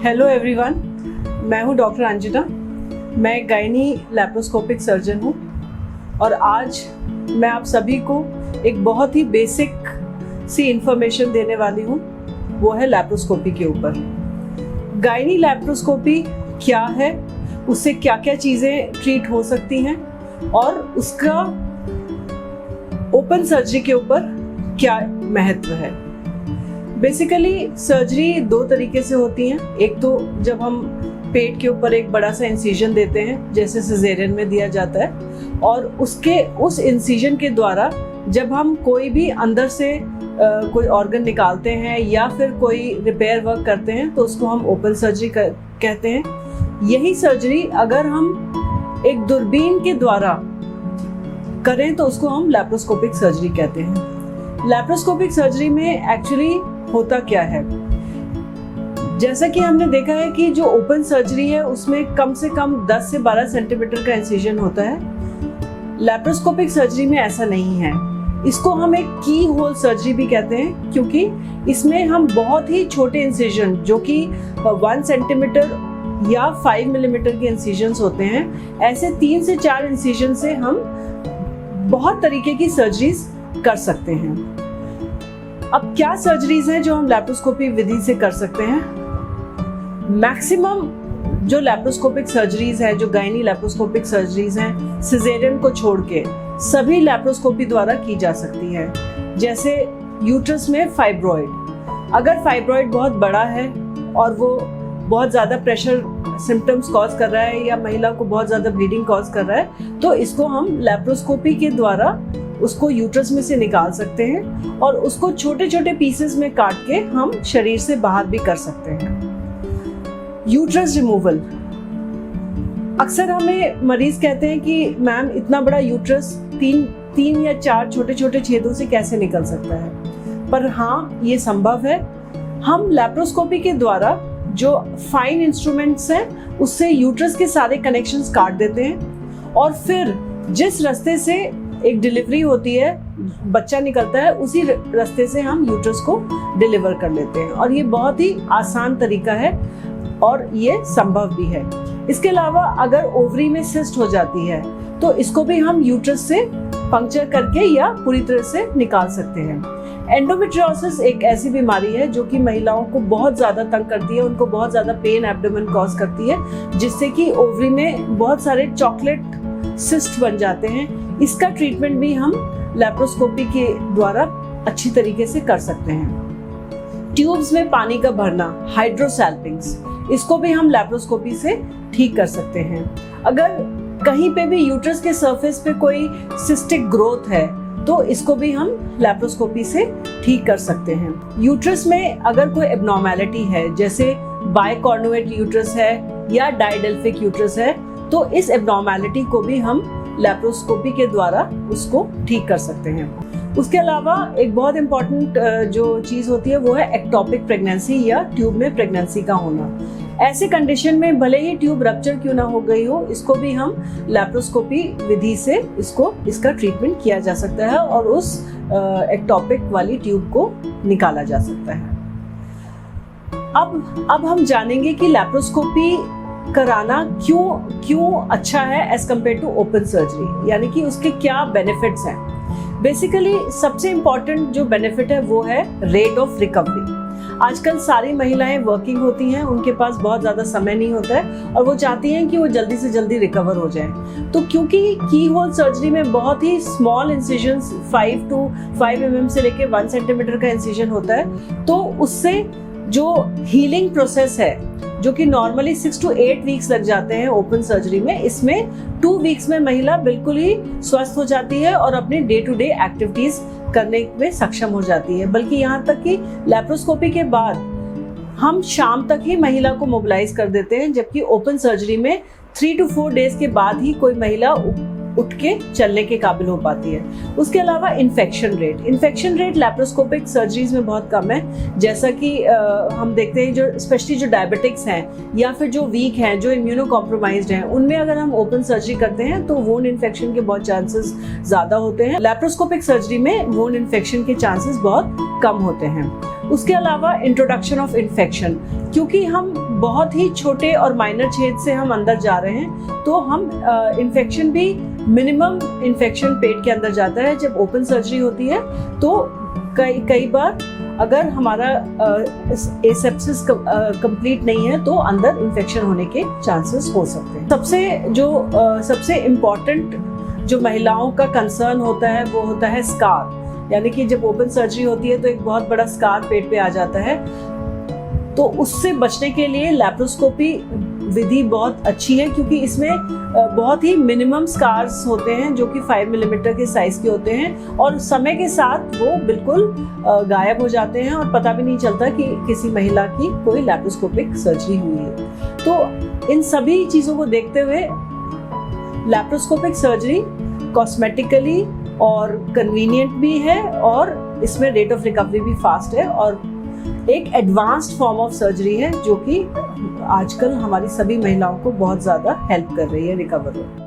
Hello everyone, मैं हूं doctor Anjana. मैं एक गायनी लैप्रोस्कोपिक सर्जन हूं और आज मैं आप सभी को एक बहुत ही बेसिक सी इंफॉर्मेशन देने वाली हूं। वो है लैप्रोस्कोपी के ऊपर। गायनी लैप्रोस्कोपी क्या है, उससे क्या क्या चीज़ें ट्रीट हो सकती हैं और उसका ओपन सर्जरी के ऊपर क्या महत्व है। बेसिकली सर्जरी दो तरीके से होती हैं। एक तो जब हम पेट के ऊपर एक बड़ा सा इंसिजन देते हैं, जैसे सिजेरियन में दिया जाता है, और उस इंसिजन के द्वारा जब हम कोई भी अंदर से कोई ऑर्गन निकालते हैं या फिर कोई रिपेयर वर्क करते हैं तो उसको हम ओपन सर्जरी कहते हैं। यही सर्जरी अगर हम एक दूरबीन के द्वारा करें तो उसको हम लैप्रोस्कोपिक सर्जरी कहते हैं। लैप्रोस्कोपिक सर्जरी में एक्चुअली होता क्या है, जैसा कि हमने देखा है कि जो ओपन सर्जरी है उसमें कम से कम 10 से 12 सेंटीमीटर का इंसिजन होता है। लैप्रोस्कोपिक सर्जरी में ऐसा नहीं है। इसको हम एक की होल सर्जरी भी कहते हैं, क्योंकि इसमें हम बहुत ही छोटे इंसिजन जो कि 1 सेंटीमीटर या 5 मिलीमीटर के इंसिजन्स होते हैं, ऐसे 3 से 4 इंसिजन से हम बहुत तरीके की सर्जरीज कर सकते हैं। अब क्या सर्जरीज हैं जो हम लैप्रोस्कोपी विधि से कर सकते हैं? मैक्सिमम जो लैप्रोस्कोपिक सर्जरीज हैं, जो गायनी लैप्रोस्कोपिक सर्जरीज हैं, सिजेरियन को छोड़ के सभी लैप्रोस्कोपी द्वारा की जा सकती है। जैसे यूट्रस में फाइब्रॉइड, अगर फाइब्रॉइड बहुत बड़ा है और वो बहुत ज़्यादा प्रेशर सिम्टम्स कॉज कर रहा है या महिला को बहुत ज़्यादा ब्लीडिंग कॉज कर रहा है, तो इसको हम लैप्रोस्कोपी के द्वारा उसको यूट्रस में से निकाल सकते हैं और उसको छोटे छोटे पीसेस में काट के हम शरीर से बाहर भी कर सकते हैं। यूट्रस रिमूवल, अक्सर हमें मरीज कहते हैं कि मैम इतना बड़ा यूट्रस 3 या 4 छोटे छोटे छेदों से कैसे निकल सकता है? पर हाँ, ये संभव है। हम लैप्रोस्कोपी के द्वारा जो फाइन इंस्ट्रूमेंट्स हैं उससे यूट्रस के सारे कनेक्शंस काट देते हैं और फिर जिस रास्ते से एक डिलीवरी होती है, बच्चा निकलता है, उसी रास्ते से हम यूट्रस को डिलीवर कर लेते हैं। और ये बहुत ही आसान तरीका है और ये संभव भी है। इसके अलावा अगर ओवरी में सिस्ट हो जाती है तो इसको भी हम यूट्रस से पंक्चर करके या पूरी तरह से निकाल सकते हैं। एंडोमेट्रियोसिस एक ऐसी बीमारी है जो कि महिलाओं को बहुत ज़्यादा तंग करती है, उनको बहुत ज़्यादा पेन एब्डोमेन कॉज करती है, जिससे कि ओवरी में बहुत सारे चॉकलेट सिस्ट बन जाते हैं। इसका ट्रीटमेंट भी हम लैप्रोस्कोपी के द्वारा अच्छी तरीके से कर सकते हैं। ट्यूब्स में पानी का भरना, हाइड्रोसैल्पिंग्स, इसको भी हम लैप्रोस्कोपी से ठीक कर सकते हैं। अगर कहीं पे भी यूट्रस के सरफेस पे कोई सिस्टिक ग्रोथ है तो इसको भी हम लैप्रोस्कोपी से ठीक कर सकते हैं। यूट्रस में अगर कोई एब्नॉर्मेलिटी है, जैसे बाइकॉर्नुएट यूट्रस है या डायडेल्फिक यूट्रस है, तो इस एब्नॉर्मेलिटी को भी हम लैप्रोस्कोपी के द्वारा उसको ठीक कर सकते हैं। उसके अलावा एक बहुत इम्पॉर्टेंट जो चीज़ होती है वो है एक्टोपिक प्रेगनेंसी या ट्यूब में प्रेगनेंसी का होना। ऐसे कंडीशन में भले ही ट्यूब रप्चर क्यों ना हो गई हो, इसको भी हम लैप्रोस्कोपी विधि से इसका ट्रीटमेंट किया जा सकता है और उस एक्टोपिक वाली ट्यूब को निकाला जा सकता है। अब हम जानेंगे कि लैप्रोस्कोपी कराना क्यों अच्छा है as compare to open surgery, यानी कि उसके क्या बेनिफिट्स हैं। बेसिकली सबसे इम्पॉर्टेंट जो बेनिफिट है वो है रेट ऑफ रिकवरी। आजकल सारी महिलाएं वर्किंग होती हैं, उनके पास बहुत ज़्यादा समय नहीं होता है और वो चाहती हैं कि वो जल्दी से जल्दी रिकवर हो जाएं। तो क्योंकि की होल सर्जरी में बहुत ही स्मॉल इंसिजन्स 5 mm से लेके 1 सेंटीमीटर का इंसिजन होता है, तो उससे जो हीलिंग प्रोसेस है जो कि नॉर्मली 6 to 8 वीक्स लग जाते हैं ओपन सर्जरी में, इसमें 2 वीक्स में महिला बिल्कुल ही स्वस्थ हो जाती है और अपने डे टू डे एक्टिविटीज करने में सक्षम हो जाती है। बल्कि यहाँ तक कि लैप्रोस्कोपी के बाद हम शाम तक ही महिला को मोबिलाइज कर देते हैं, जबकि ओपन सर्जरी में 3 to 4 डेज के बाद ही कोई महिला उठ के चलने के काबिल हो पाती है। उसके अलावा इन्फेक्शन रेट लैप्रोस्कोपिक सर्जरीज में बहुत कम है। जैसा कि हम देखते हैं जो स्पेशली जो डायबिटिक्स हैं या फिर जो वीक हैं, जो इम्यूनो कॉम्प्रोमाइज्ड हैं, उनमें अगर हम ओपन सर्जरी करते हैं तो वोन इन्फेक्शन के बहुत चांसेस ज़्यादा होते हैं। लैप्रोस्कोपिक सर्जरी में वोन इन्फेक्शन के चांसेस बहुत कम होते हैं। उसके अलावा इंट्रोडक्शन ऑफ इन्फेक्शन, क्योंकि हम बहुत ही छोटे और माइनर छेद से हम अंदर जा रहे हैं तो हम इन्फेक्शन भी मिनिमम इन्फेक्शन पेट के अंदर जाता है। जब ओपन सर्जरी होती है तो कई बार अगर हमारा एसेप्सिस कंप्लीट नहीं है तो अंदर इन्फेक्शन होने के चांसेस हो सकते हैं। सबसे इम्पॉर्टेंट जो महिलाओं का कंसर्न होता है वो होता है स्कार, यानी कि जब ओपन सर्जरी होती है तो एक बहुत बड़ा स्कार पेट पे आ जाता है। तो उससे बचने के लिए लैप्रोस्कोपी विधि बहुत अच्छी है, क्योंकि इसमें बहुत ही मिनिमम स्कार्स होते हैं जो कि 5 मिलीमीटर के साइज के होते हैं और समय के साथ वो बिल्कुल गायब हो जाते हैं और पता भी नहीं चलता कि किसी महिला की कोई लैप्रोस्कोपिक सर्जरी हुई है। तो इन सभी चीज़ों को देखते हुए लैप्रोस्कोपिक सर्जरी कॉस्मेटिकली और कन्वीनियंट भी है और इसमें रेट ऑफ रिकवरी भी फास्ट है और एक एडवांस्ड फॉर्म ऑफ सर्जरी है जो कि आजकल हमारी सभी महिलाओं को बहुत ज़्यादा हेल्प कर रही है रिकवर होने में।